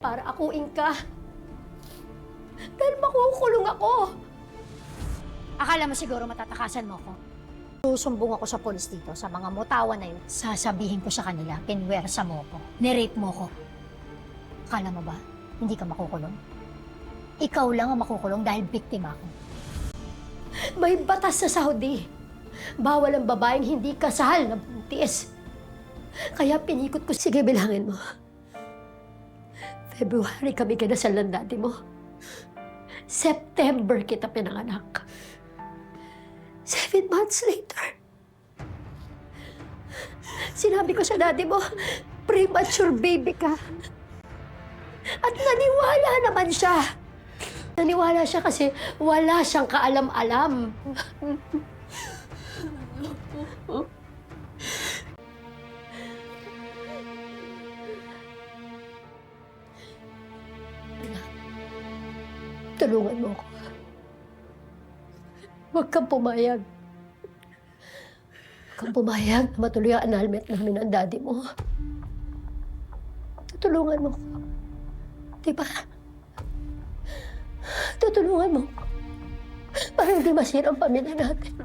Para akuin ka. Dahil makukulong ako. Akala mo siguro matatakasan mo ko? Susumbong ako sa polis dito, sa mga mutawan na yun. Sasabihin ko sa kanila, pinwersa mo ko, nirape mo ko. Akala mo ba, hindi ka makukulong? Ikaw lang ang makukulong dahil biktima ako. May batas sa Saudi. Bawal ang babaeng hindi kasal na buntis. Kaya pinikot ko, sige bilangin mo. February kami kinasal ng daddy mo. September kita pinanganak. 7 months later, sinabi ko sa daddy mo, premature baby ka. At naniwala naman siya. Naniwala siya kasi wala siyang kaalam-alam. Tulungan mo ako. Huwag kang pumayag. Huwag kang pumayag na matuloy ang annulment namin ng daddy mo. Tutulungan mo ko. Diba? Tutulungan mo. Para hindi masira ang pamilya natin.